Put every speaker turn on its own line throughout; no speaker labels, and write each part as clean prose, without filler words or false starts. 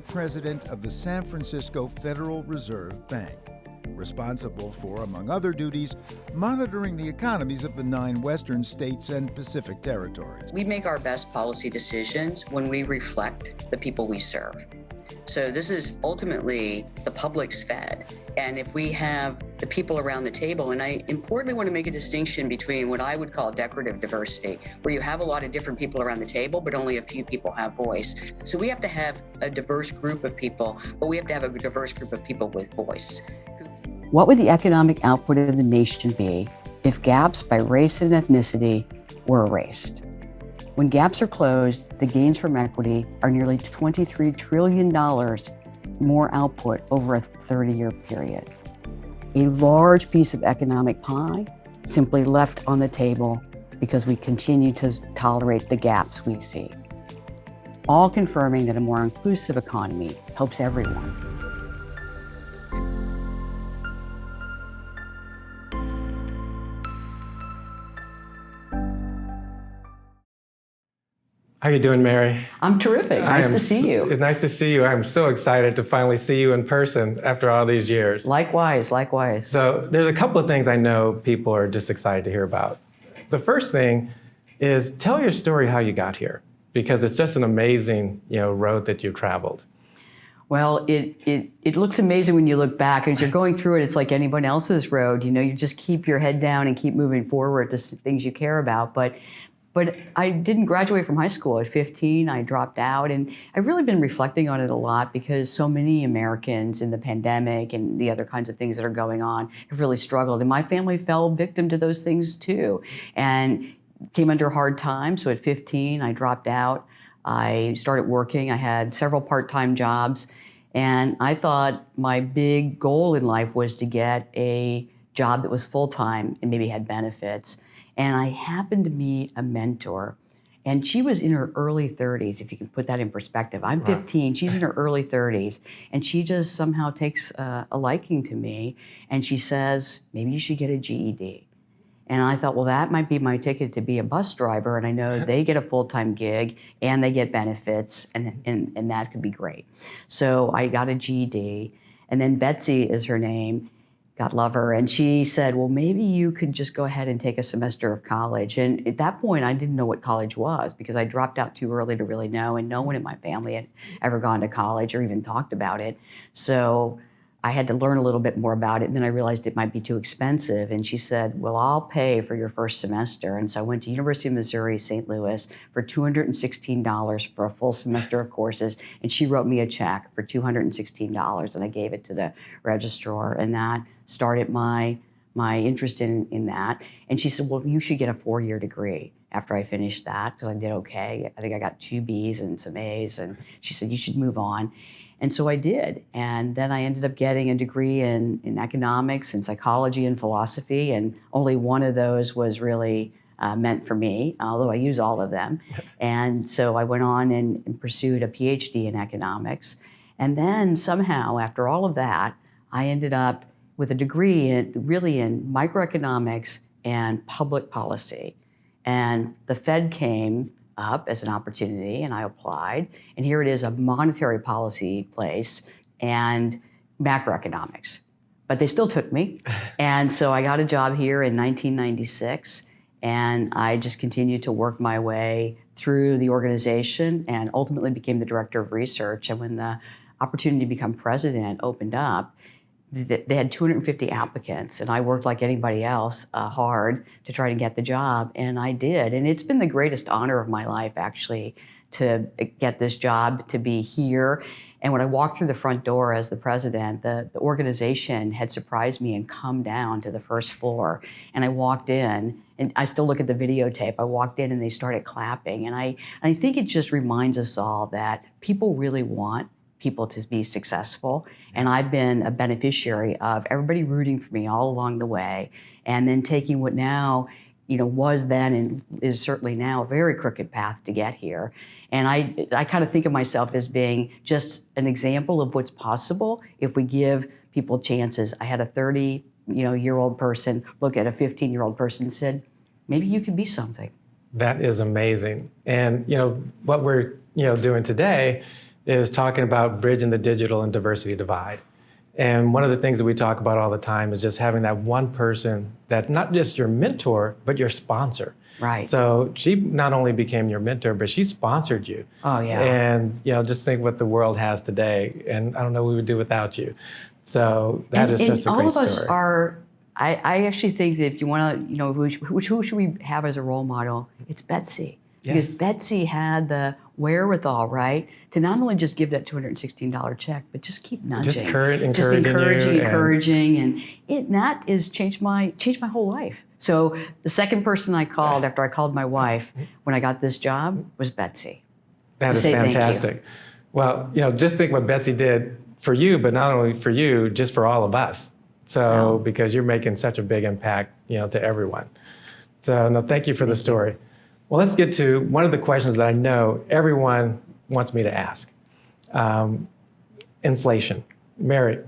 president of the San Francisco Federal Reserve Bank, responsible for, among other duties, monitoring the economies of the 9 western states and Pacific territories.
We make our best policy decisions when we reflect the people we serve. So this is ultimately the public's Fed. And if we have the people around the table, and I importantly want to make a distinction between what I would call decorative diversity, where you have a lot of different people around the table, but only a few people have voice. So we have to have a diverse group of people, but we have to have a diverse group of people with voice.
What would the economic output of the nation be if gaps by race and ethnicity were erased? When gaps are closed, the gains from equity are nearly $23 trillion more output over a 30-year period. A large piece of economic pie simply left on the table because we continue to tolerate the gaps we see. All confirming that a more inclusive economy helps everyone.
How you doing, Mary?
I'm terrific. Nice to see you.
It's nice to see you. I'm so excited to finally see you in person after all these years.
Likewise, likewise.
So there's a couple of things I know people are just excited to hear about. The first thing is tell your story how you got here, because it's just an amazing, road that you've traveled.
Well, it looks amazing when you look back. As you're going through it, it's like anyone else's road. You just keep your head down and keep moving forward to things you care about. But I didn't graduate from high school at 15. I dropped out, and I've really been reflecting on it a lot because so many Americans in the pandemic and the other kinds of things that are going on have really struggled. And my family fell victim to those things too, and came under a hard time. So at 15, I dropped out. I started working. I had several part-time jobs, and I thought my big goal in life was to get a job that was full-time and maybe had benefits. And I happened to meet a mentor, and she was in her early 30s, if you can put that in perspective. I'm 15, she's in her early 30s, and she just somehow takes a liking to me, and she says, maybe you should get a GED. And I thought, well, that might be my ticket to be a bus driver, and I know they get a full-time gig, and they get benefits, and that could be great. So I got a GED, and then Betsy is her name. God love her. And she said, well, maybe you could just go ahead and take a semester of college. And at that point, I didn't know what college was because I dropped out too early to really know. And no one in my family had ever gone to college or even talked about it. So I had to learn a little bit more about it. And then I realized it might be too expensive. And she said, well, I'll pay for your first semester. And so I went to University of Missouri, St. Louis for $216 for a full semester of courses. And she wrote me a check for $216. And I gave it to the registrar. And that started my interest in that. And she said, well, you should get a 4-year degree after I finished that because I did okay. I think I got 2 Bs and some As. And she said, you should move on. And so I did. And then I ended up getting a degree in economics and psychology and philosophy. And only one of those was really meant for me, although I use all of them. And so I went on and pursued a PhD in economics. And then somehow, after all of that, I ended up with a degree in microeconomics and public policy. And the Fed came up as an opportunity, and I applied. And here it is, a monetary policy place and macroeconomics. But they still took me. And so I got a job here in 1996, and I just continued to work my way through the organization and ultimately became the director of research. And when the opportunity to become president opened up, they had 250 applicants, and I worked like anybody else hard to try to get the job, and I did. And it's been the greatest honor of my life, actually, to get this job, to be here. And when I walked through the front door as the president, the organization had surprised me and come down to the first floor. And I walked in, and I still look at the videotape. I walked in, and they started clapping. And I think it just reminds us all that people really want people to be successful. And I've been a beneficiary of everybody rooting for me all along the way, and then taking what now, was then and is certainly now a very crooked path to get here. And I kind of think of myself as being just an example of what's possible if we give people chances. I had a 30-year-old person look at a 15-year-old person and said, maybe you could be something.
That is amazing. And what we're doing today is talking about bridging the digital and diversity divide. And one of the things that we talk about all the time is just having that one person that not just your mentor, but your sponsor.
Right.
So she not only became your mentor, but she sponsored you.
Oh, yeah.
And, just think what the world has today. And I don't know what we would do without you. So that is just a great story.
All of us are, I actually think that if you want to, who should we have as a role model? It's Betsy.
Yes.
Because Betsy had the wherewithal, right, to not only just give that $216 check, but just keep nudging.
Just encouraging,
and that has changed my whole life. So the second person I called after I called my wife when I got this job was Betsy.
That is fantastic. Well, just think what Betsy did for you, but not only for you, just for all of us. So because you're making such a big impact, to everyone. So no, thank you for the story. Well, let's get to one of the questions that I know everyone wants me to ask. Inflation. Mary,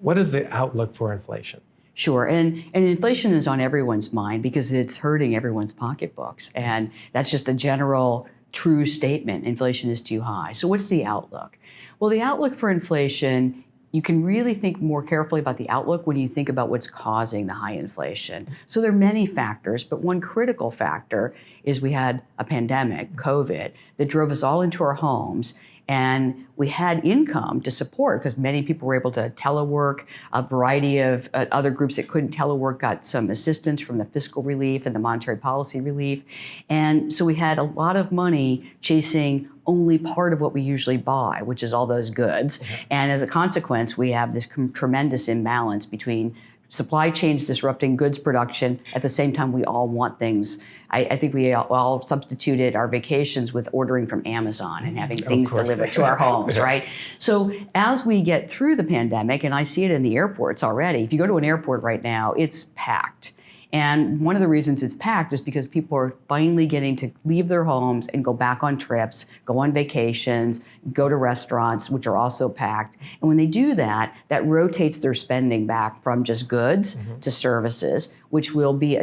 what is the outlook for inflation?
Sure, and inflation is on everyone's mind because it's hurting everyone's pocketbooks. And that's just a general true statement. Inflation is too high. So what's the outlook? Well, the outlook for inflation, you can really think more carefully about the outlook when you think about what's causing the high inflation. So there are many factors, but one critical factor is we had a pandemic, COVID, that drove us all into our homes. And we had income to support because many people were able to telework. A variety of other groups that couldn't telework got some assistance from the fiscal relief and the monetary policy relief. And so we had a lot of money chasing only part of what we usually buy, which is all those goods. And as a consequence, we have this tremendous imbalance between supply chains disrupting goods production. At the same time, we all want things. I think we all substituted our vacations with ordering from Amazon and having things delivered to our homes, right? So as we get through the pandemic, and I see it in the airports already, if you go to an airport right now, it's packed. And one of the reasons it's packed is because people are finally getting to leave their homes and go back on trips, go on vacations, go to restaurants, which are also packed. And when they do that, that rotates their spending back from just goods to services, which will be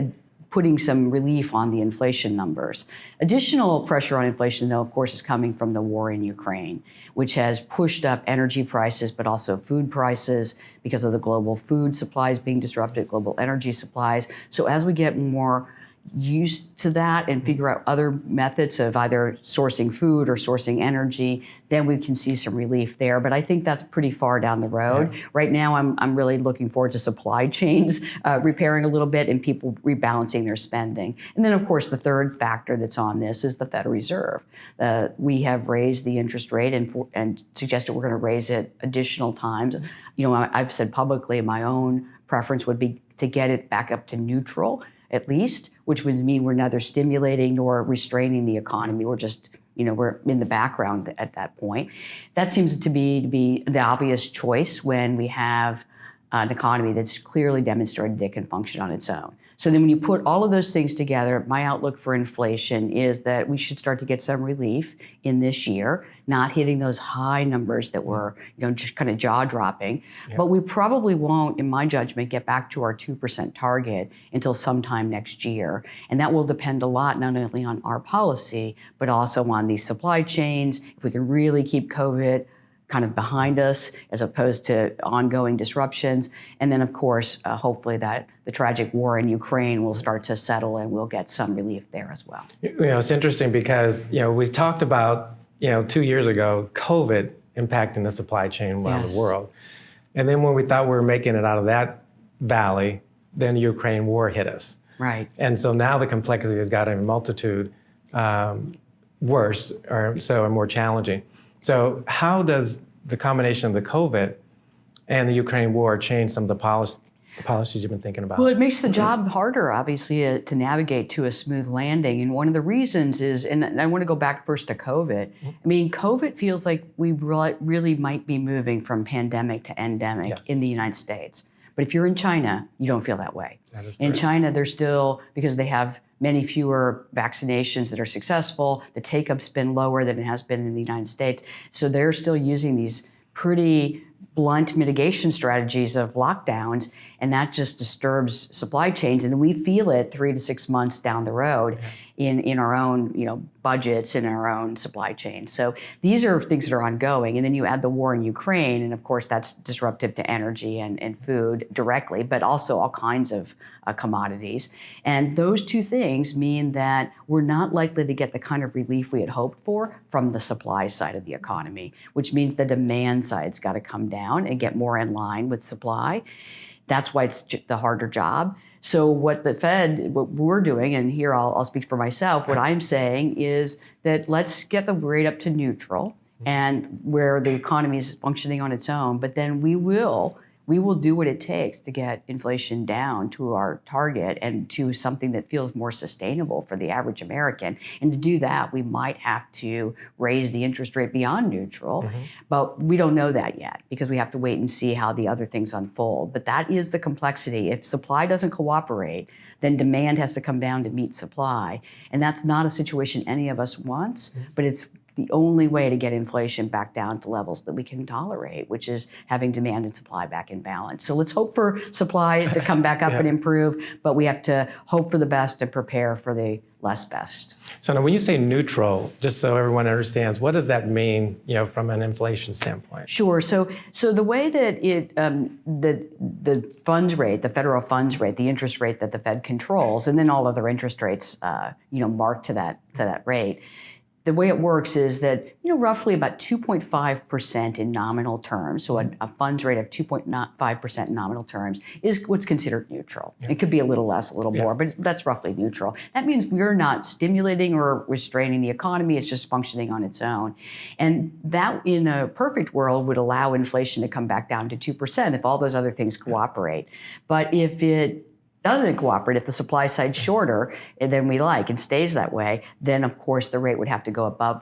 putting some relief on the inflation numbers. Additional pressure on inflation, though, of course, is coming from the war in Ukraine, which has pushed up energy prices, but also food prices because of the global food supplies being disrupted, global energy supplies. So as we get more used to that and figure out other methods of either sourcing food or sourcing energy, then we can see some relief there. But I think that's pretty far down the road. Yeah. Right now, I'm really looking forward to supply chains repairing a little bit and people rebalancing their spending. And then, of course, the third factor that's on this is the Federal Reserve. We have raised the interest rate and suggested we're going to raise it additional times. I've said publicly my own preference would be to get it back up to neutral, at least, which would mean we're neither stimulating nor restraining the economy. We're just, we're in the background at that point. That seems to be the obvious choice when we have an economy that's clearly demonstrated it can function on its own. So then when you put all of those things together, my outlook for inflation is that we should start to get some relief in this year, not hitting those high numbers that were, just kind of jaw-dropping. Yeah. But we probably won't, in my judgment, get back to our 2% target until sometime next year. And that will depend a lot, not only on our policy, but also on these supply chains. If we can really keep COVID kind of behind us as opposed to ongoing disruptions. And then, of course, hopefully that the tragic war in Ukraine will start to settle and we'll get some relief there as well.
It's interesting because, we talked about, 2 years ago, COVID impacting the supply chain around the world. And then when we thought we were making it out of that valley, then the Ukraine war hit us.
Right.
And so now the complexity has gotten a multitude worse or more challenging. So how does the combination of the COVID and the Ukraine war change some of the policies you've been thinking about?
Well, it makes the job harder, obviously, to navigate to a smooth landing. And one of the reasons is, and I want to go back first to COVID. I mean, COVID feels like we really might be moving from pandemic to endemic in the United States. But if you're in China, you don't feel that way. In China, they're still, because they have many fewer vaccinations that are successful, the take-up's been lower than it has been in the United States. So they're still using these pretty blunt mitigation strategies of lockdowns, and that just disturbs supply chains. And then we feel it 3 to 6 months down the road. in our own, budgets and our own supply chain. So these are things that are ongoing. And then you add the war in Ukraine, and of course that's disruptive to energy and food directly, but also all kinds of commodities. And those two things mean that we're not likely to get the kind of relief we had hoped for from the supply side of the economy, which means the demand side's got to come down and get more in line with supply. That's why it's the harder job. So what we're doing, and here I'll speak for myself, what I'm saying is that let's get the rate up to neutral and where the economy is functioning on its own, but then we will do what it takes to get inflation down to our target and to something that feels more sustainable for the average American. And to do that, we might have to raise the interest rate beyond neutral, but we don't know that yet because we have to wait and see how the other things unfold. But that is the complexity. If supply doesn't cooperate, then demand has to come down to meet supply. And that's not a situation any of us wants, but it's the only way to get inflation back down to levels that we can tolerate, which is having demand and supply back in balance. So let's hope for supply to come back up and improve, but we have to hope for the best and prepare for the less best.
So now when you say neutral, just so everyone understands, what does that mean, from an inflation standpoint?
Sure. So the way that the funds rate, the federal funds rate, the interest rate that the Fed controls, and then all other interest rates, marked to that rate. The way it works is that, roughly about 2.5% in nominal terms, so a funds rate of 2.5% in nominal terms is what's considered neutral. It could be a little less, a little more, but that's roughly neutral. That means we're not stimulating or restraining the economy, it's just functioning on its own. And that, in a perfect world, would allow inflation to come back down to 2% if all those other things cooperate. But if it doesn't cooperate, if the supply side's shorter than we like and stays that way, then of course the rate would have to go above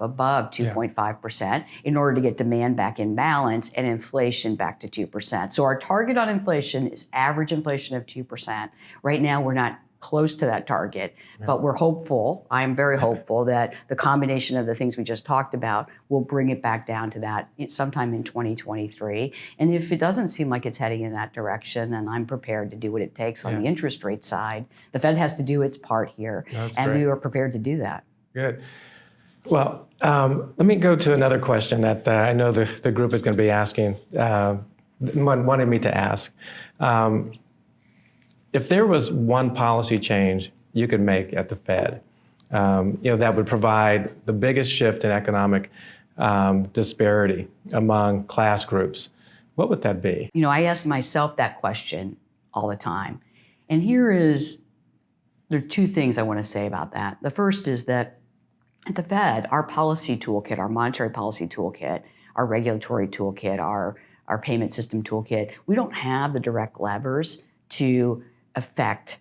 2.5% in order to get demand back in balance and inflation back to 2%. So our target on inflation is average inflation of 2%. Right now we're not close to that target, but we're hopeful, I am very hopeful, that the combination of the things we just talked about will bring it back down to that sometime in 2023. And if it doesn't seem like it's heading in that direction, then I'm prepared to do what it takes on the interest rate side. The Fed has to do its part here, and we are prepared to do that.
Good. Well, let me go to another question that I know the group is going to be asking, wanted me to ask. If there was one policy change you could make at the Fed, that would provide the biggest shift in economic disparity among class groups, what would that be?
I ask myself that question all the time. And there are two things I want to say about that. The first is that at the Fed, our policy toolkit, our monetary policy toolkit, our regulatory toolkit, our payment system toolkit, we don't have the direct levers to affect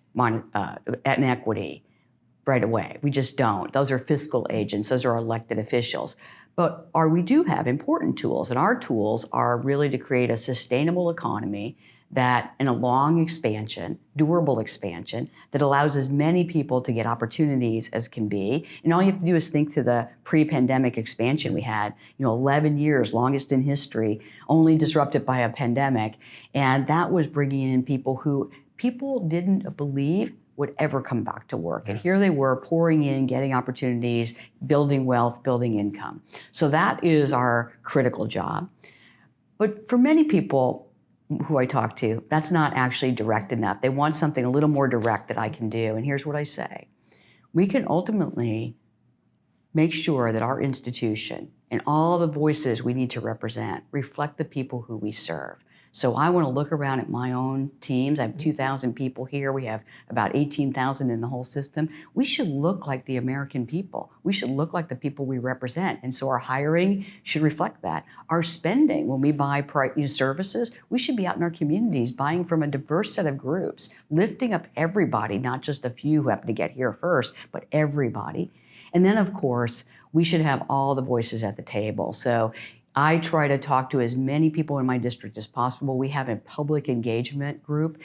inequity right away. We just don't. Those are fiscal agents. Those are elected officials. But we do have important tools, and our tools are really to create a sustainable economy that, in a long expansion, durable expansion, that allows as many people to get opportunities as can be. And all you have to do is think to the pre-pandemic expansion we had, 11 years, longest in history, only disrupted by a pandemic. And that was bringing in people who people didn't believe would ever come back to work. And here they were pouring in, getting opportunities, building wealth, building income. So that is our critical job. But for many people who I talk to, that's not actually direct enough. They want something a little more direct that I can do. And here's what I say. We can ultimately make sure that our institution and all the voices we need to represent reflect the people who we serve. So I want to look around at my own teams. I have 2,000 people here. We have about 18,000 in the whole system. We should look like the American people. We should look like the people we represent. And so our hiring should reflect that. Our spending, when we buy services, we should be out in our communities buying from a diverse set of groups, lifting up everybody, not just a few who happen to get here first, but everybody. And then, of course, we should have all the voices at the table. So I try to talk to as many people in my district as possible. We have a public engagement group.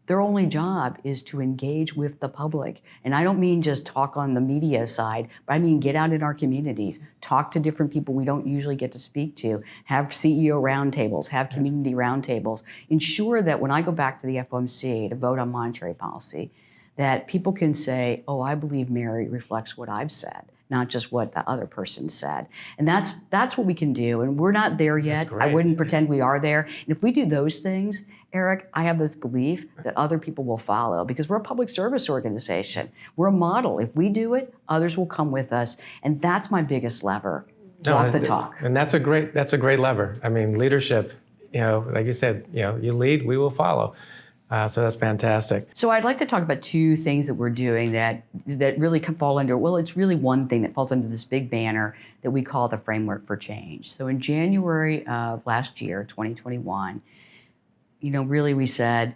Their only job is to engage with the public. And I don't mean just talk on the media side, but I mean get out in our communities, talk to different people we don't usually get to speak to, have CEO roundtables, have community roundtables, ensure that when I go back to the FOMC to vote on monetary policy, that people can say, oh, I believe Mary reflects what I've said, not just what the other person said. And that's what we can do. And we're not there yet. I wouldn't pretend we are there. And if we do those things, Eric, I have this belief that other people will follow because we're a public service organization. We're a model. If we do it, others will come with us. And that's my biggest lever. Walk the talk.
And that's a great lever. I mean, leadership, like you said, you lead, we will follow. So that's fantastic.
So I'd like to talk about two things that we're doing that really can fall under, well, it's really one thing that falls under this big banner that we call the Framework for Change. So in January of last year, 2021, really we said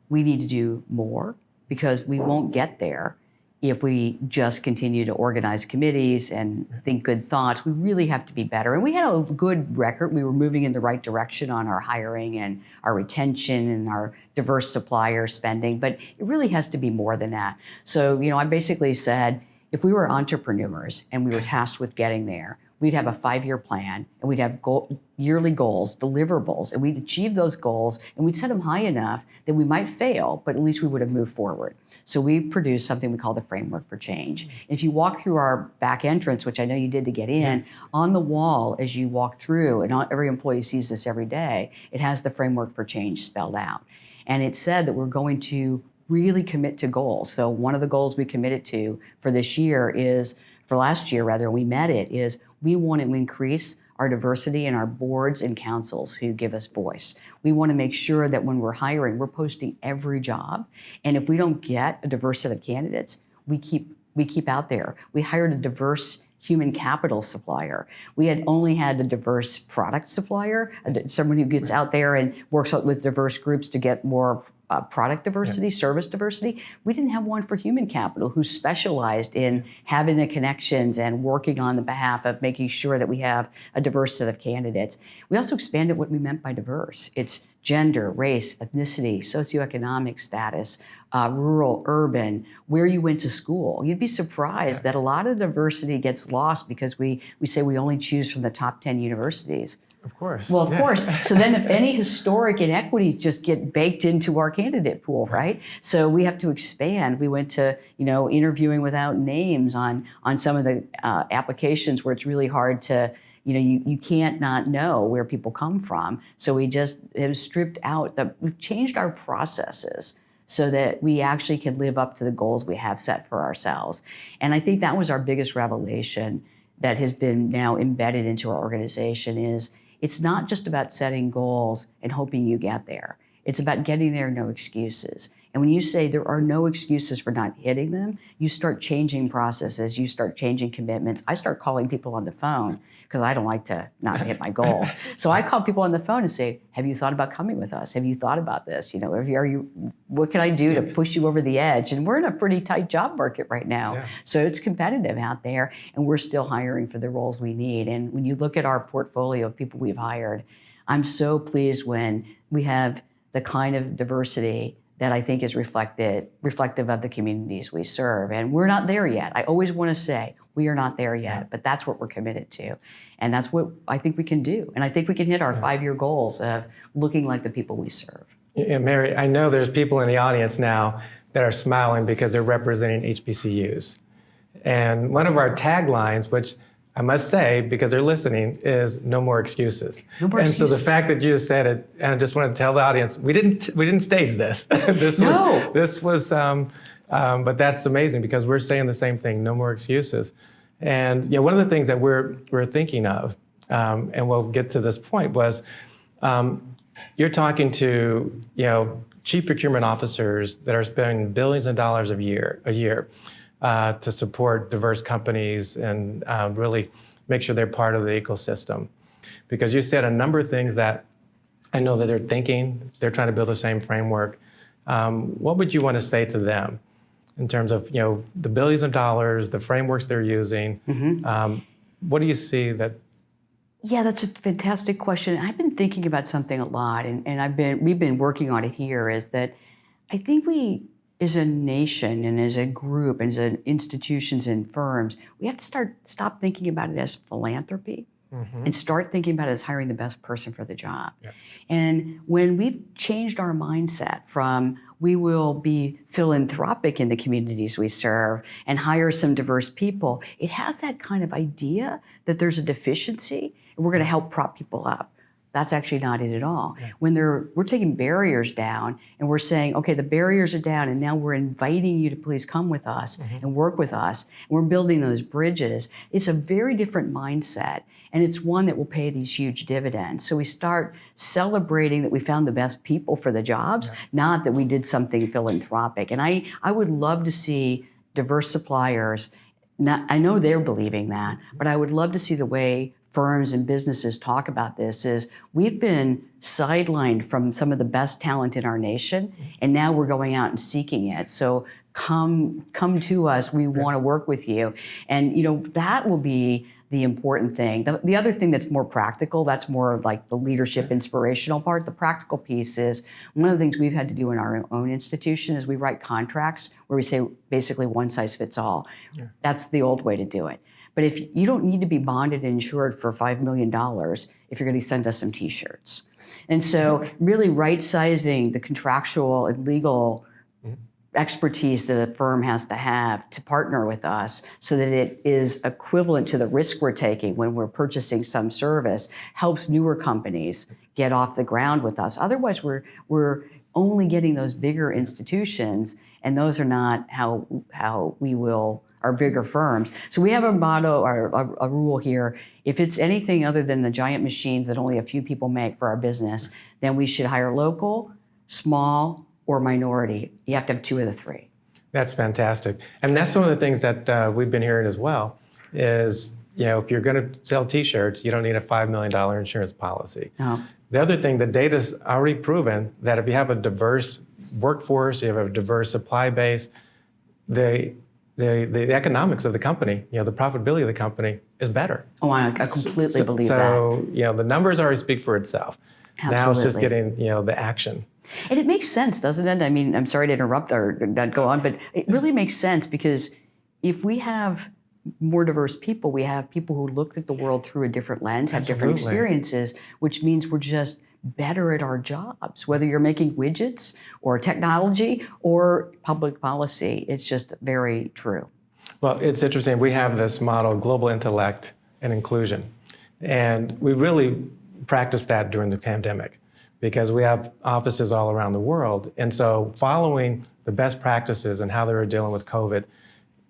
we need to do more because we won't get there if we just continue to organize committees and think good thoughts. We really have to be better. And we had a good record. We were moving in the right direction on our hiring and our retention and our diverse supplier spending, but it really has to be more than that. So, I basically said, if we were entrepreneurs and we were tasked with getting there, we'd have a 5-year plan and we'd have yearly goals, deliverables, and we'd achieve those goals and we'd set them high enough that we might fail, but at least we would have moved forward. So we produced something we call the Framework for Change. If you walk through our back entrance, which I know you did to get in, on the wall as you walk through, and not every employee sees this every day, it has the Framework for Change spelled out. And it said that we're going to really commit to goals. So one of the goals we committed to for this year is, for last year rather, we met it, is we want to increase our diversity in our boards and councils who give us voice. We want to make sure that when we're hiring, we're posting every job. And if we don't get a diverse set of candidates, we keep out there. We hired a diverse human capital supplier. We had only had a diverse product supplier, someone who gets out there and works with diverse groups to get more product diversity, service diversity. We didn't have one for human capital who specialized in having the connections and working on the behalf of making sure that we have a diverse set of candidates. We also expanded what we meant by diverse. It's gender, race, ethnicity, socioeconomic status, rural, urban, where you went to school. You'd be surprised that a lot of diversity gets lost because we say we only choose from the top 10 universities.
Of course.
Well, of course. So then if any historic inequities just get baked into our candidate pool, right? So we have to expand. We went to, interviewing without names on some of the applications where it's really hard to, you can't not know where people come from. So we just have stripped out, we've changed our processes so that we actually can live up to the goals we have set for ourselves. And I think that was our biggest revelation that has been now embedded into our organization is, it's not just about setting goals and hoping you get there. It's about getting there, no excuses. And when you say there are no excuses for not hitting them, you start changing processes, you start changing commitments. I start calling people on the phone because I don't like to not hit my goals. So I call people on the phone and say, have you thought about coming with us? Have you thought about this? What can I do to push you over the edge? And we're in a pretty tight job market right now. Yeah. So it's competitive out there and we're still hiring for the roles we need. And when you look at our portfolio of people we've hired, I'm so pleased when we have the kind of diversity that I think is reflective of the communities we serve. And we're not there yet. I always want to say, we are not there yet, but that's what we're committed to. And that's what I think we can do. And I think we can hit our 5-year goals of looking like the people we serve.
Yeah, Mary, I know there's people in the audience now that are smiling because they're representing HBCUs. And one of our taglines, which I must say, because they're listening, is no more excuses. No more excuses. So the fact that you just said it, and I just want to tell the audience, we didn't stage this. This was, but that's amazing because we're saying the same thing, no more excuses. And one of the things that we're thinking of, and we'll get to this point, was you're talking to chief procurement officers that are spending billions of dollars a year to support diverse companies and really make sure they're part of the ecosystem. Because you said a number of things that I know that they're thinking, they're trying to build the same framework. What would you want to say to them in terms of the billions of dollars, the frameworks they're using? Mm-hmm. What do you see that?
Yeah, that's a fantastic question. I've been thinking about something a lot, and we've been working on it here, is that I think we, as a nation and as a group and as institutions and firms, we have to stop thinking about it as philanthropy. and start thinking about it as hiring the best person for the job.
Yeah.
And when we've changed our mindset from we will be philanthropic in the communities we serve and hire some diverse people, it has that kind of idea that there's a deficiency and we're going to help prop people up. That's actually not it at all.
Yeah.
When we're taking barriers down and we're saying, okay, the barriers are down and now we're inviting you to please come with us and work with us. And we're building those bridges. It's a very different mindset, and it's one that will pay these huge dividends. So we start celebrating that we found the best people for the jobs, not that we did something philanthropic. And I would love to see diverse suppliers. I know they're believing that, but I would love to see the way firms and businesses talk about this is we've been sidelined from some of the best talent in our nation, and now we're going out and seeking it. So come to us. We want to work with you. And that will be the important thing. The other thing that's more practical, that's more like the leadership inspirational part. The practical piece is one of the things we've had to do in our own institution is we write contracts where we say basically one size fits all. Yeah. That's the old way to do it. But if you don't need to be bonded and insured for $5 million if you're going to send us some T-shirts. And so really right-sizing the contractual and legal expertise that a firm has to have to partner with us so that it is equivalent to the risk we're taking when we're purchasing some service helps newer companies get off the ground with us. Otherwise, we're only getting those bigger institutions, and those are not how we will our bigger firms. So we have a motto or a rule here. If it's anything other than the giant machines that only a few people make for our business, then we should hire local, small, or minority. You have to have two of the three.
That's fantastic. And that's one of the things that we've been hearing as well is, if you're going to sell T-shirts, you don't need a $5 million insurance policy.
No.
The other thing, the data's already proven that if you have a diverse workforce, you have a diverse supply base, the economics of the company, the profitability of the company is better.
Oh, I completely believe that.
So, the numbers already speak for itself.
Absolutely.
Now it's just getting, the action.
And it makes sense, doesn't it? I mean, I'm sorry to interrupt or not go on, but it really makes sense because if we have more diverse people, we have people who look at the world through a different lens, have different experiences, which means we're just better at our jobs, whether you're making widgets or technology or public policy. It's just very true.
Well, it's interesting. We have this model, global intellect and inclusion. And we really practiced that during the pandemic because we have offices all around the world. And so following the best practices and how they were dealing with COVID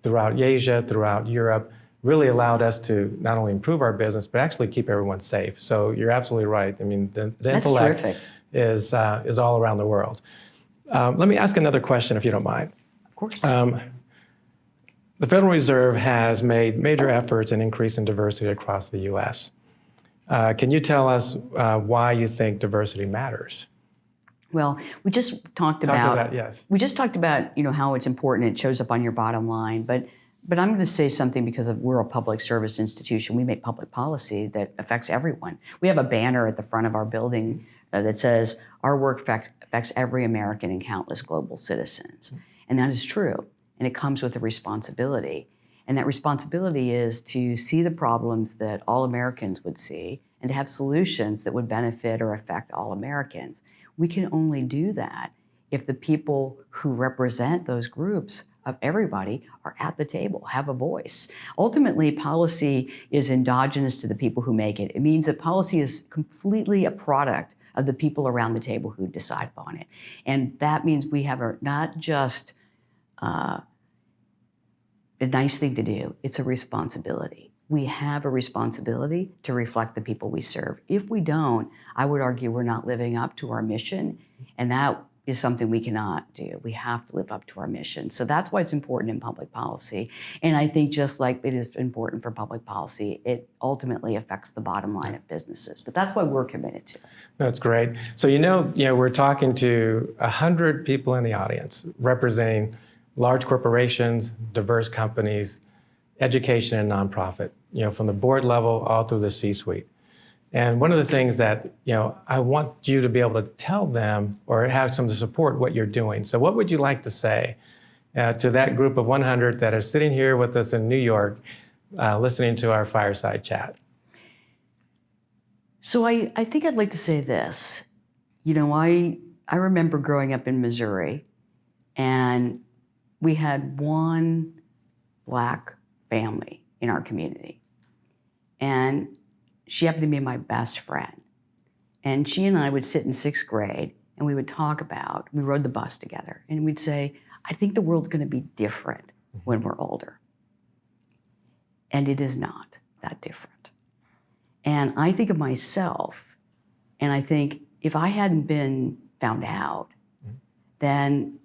throughout Asia, throughout Europe, really allowed us to not only improve our business, but actually keep everyone safe. So you're absolutely right. I mean, the intellect is all around the world. Let me ask another question, if you don't mind.
Of course.
The Federal Reserve has made major efforts in increasing diversity across the U.S. Can you tell us why you think diversity matters?
Well, we just talked about
yes.
We just talked about how it's important. It shows up on your bottom line, but I'm going to say something because we're a public service institution. We make public policy that affects everyone. We have a banner at the front of our building that says our work affects every American and countless global citizens, and that is true. And it comes with a responsibility. And that responsibility is to see the problems that all Americans would see and to have solutions that would benefit or affect all Americans. We can only do that if the people who represent those groups of everybody are at the table, have a voice. Ultimately, policy is endogenous to the people who make it. It means that policy is completely a product of the people around the table who decide upon it. And that means we have not just a nice thing to do, it's a responsibility. We have a responsibility to reflect the people we serve. If we don't, I would argue we're not living up to our mission, and that is something we cannot do. We have to live up to our mission. So that's why it's important in public policy. And I think just like it is important for public policy, it ultimately affects the bottom line of businesses. But that's why we're committed to it.
That's great. So we're talking to 100 people in the audience representing large corporations, diverse companies, education and nonprofit, from the board level all through the C-suite. And one of the things that, I want you to be able to tell them or have some to support what you're doing. So what would you like to say to that group of 100 that are sitting here with us in New York, listening to our fireside chat?
So I think I'd like to say this. You know, I remember growing up in Missouri, and we had one Black family in our community. And she happened to be my best friend. And she and I would sit in sixth grade and we would talk about, we rode the bus together, and we'd say, I think the world's going to be different when we're older. And it is not that different. And I think of myself, and I think if I hadn't been found out, then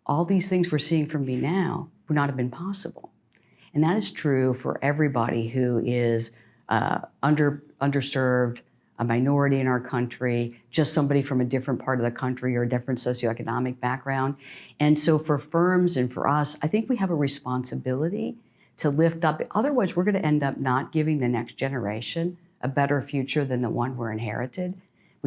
all these things we're seeing from me now would not have been possible. And that is true for everybody who is underserved, a minority in our country, just somebody from a different part of the country or a different socioeconomic background. And so for firms and for us, I think we have a responsibility to lift up. Otherwise, we're going to end up not giving the next generation a better future than the one we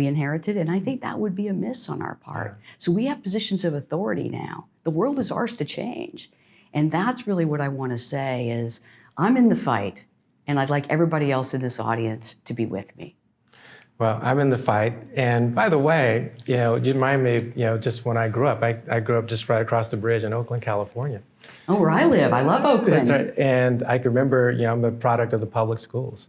inherited. And I think that would be a miss on our part. So we have positions of authority now. The world is ours to change. And that's really what I want to say is I'm in the fight, and I'd like everybody else in this audience to be with me.
Well, I'm in the fight. And by the way, you remind me, just when I grew up, I grew up just right across the bridge in Oakland, California.
Oh, where I live. I love Oakland.
That's right. And I can remember, I'm a product of the public schools.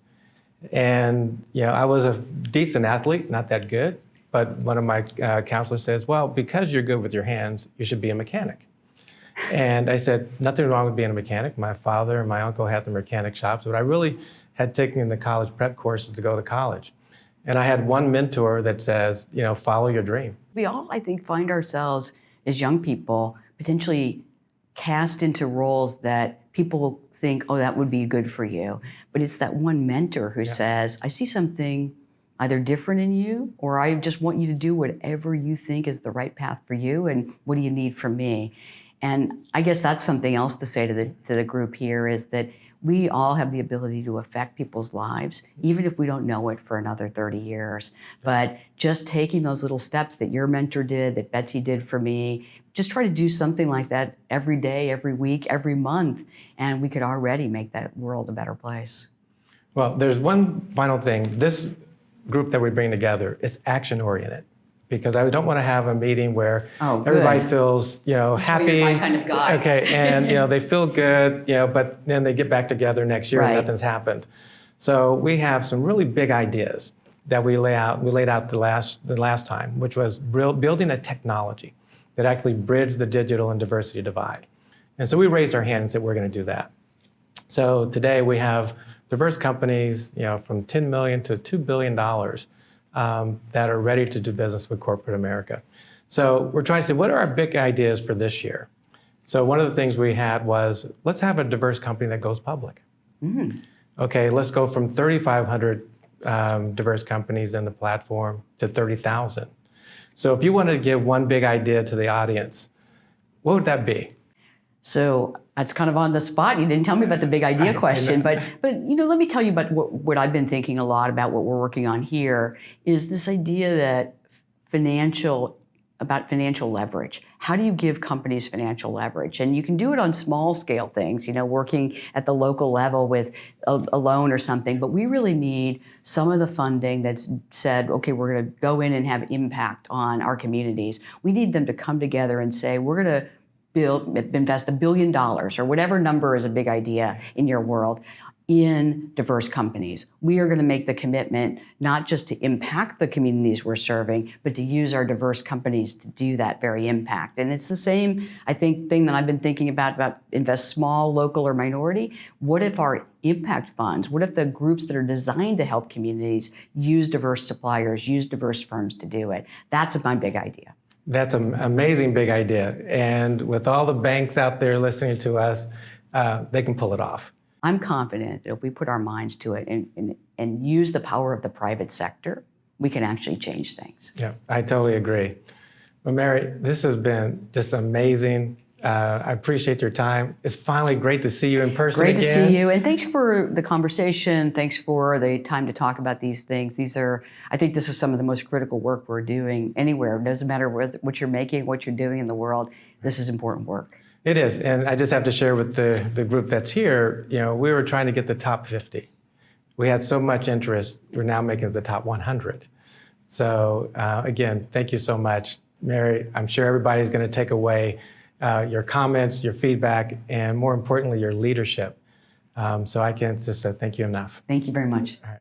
And, I was a decent athlete, not that good. But one of my counselors says, well, because you're good with your hands, you should be a mechanic. And I said, nothing wrong with being a mechanic. My father and my uncle had the mechanic shops, but I really had taken the college prep courses to go to college. And I had one mentor that says, follow your dream.
We all, I think, find ourselves as young people potentially cast into roles that people think, oh, that would be good for you. But it's that one mentor who says, I see something either different in you, or I just want you to do whatever you think is the right path for you, and what do you need from me? And I guess that's something else to say to the group here, is that we all have the ability to affect people's lives, even if we don't know it for another 30 years. But just taking those little steps that your mentor did, that Betsy did for me, just try to do something like that every day, every week, every month, and we could already make that world a better place.
Well, there's one final thing. This group that we bring together, it's action-oriented. Because I don't want to have a meeting where everybody feels, happy.
My kind of guy.
Okay, and they feel good, but then they get back together next year and nothing's happened. So we have some really big ideas that we laid out the last time, which was building a technology that actually bridged the digital and diversity divide. And so we raised our hand and said we're going to do that. So today we have diverse companies, from $10 million to $2 billion. That are ready to do business with corporate America. So we're trying to say, what are our big ideas for this year? So one of the things we had was, let's have a diverse company that goes public. Okay, let's go from 3,500 diverse companies in the platform to 30,000. So if you wanted to give one big idea to the audience, what would that be?
So that's kind of on the spot. You didn't tell me about the big idea question, but let me tell you about what I've been thinking a lot about. What we're working on here is this idea that financial leverage. How do you give companies financial leverage? And you can do it on small scale things, working at the local level with a loan or something. But we really need some of the funding that's said, okay, we're going to go in and have impact on our communities. We need them to come together and say, we're going to invest $1 billion or whatever number is a big idea in your world in diverse companies. We are going to make the commitment not just to impact the communities we're serving, but to use our diverse companies to do that very impact. And it's the same, I think, thing that I've been thinking about invest small, local, or minority. What if our impact funds, what if the groups that are designed to help communities use diverse suppliers, use diverse firms to do it? That's my big idea.
That's an amazing big idea. And with all the banks out there listening to us, they can pull it off.
I'm confident that if we put our minds to it and use the power of the private sector, we can actually change things.
Yeah, I totally agree. Well, Mary, this has been just amazing. I appreciate your time. It's finally great to see you in person again.
Great to see you. And thanks for the conversation. Thanks for the time to talk about these things. I think this is some of the most critical work we're doing anywhere. It doesn't matter what you're making, what you're doing in the world. This is important work.
It is. And I just have to share with the group that's here, we were trying to get the top 50. We had so much interest, we're now making it the top 100. So again, thank you so much. Mary, I'm sure everybody's going to take away your comments, your feedback, and more importantly, your leadership. So I can't just thank you enough.
Thank you very much.
All right.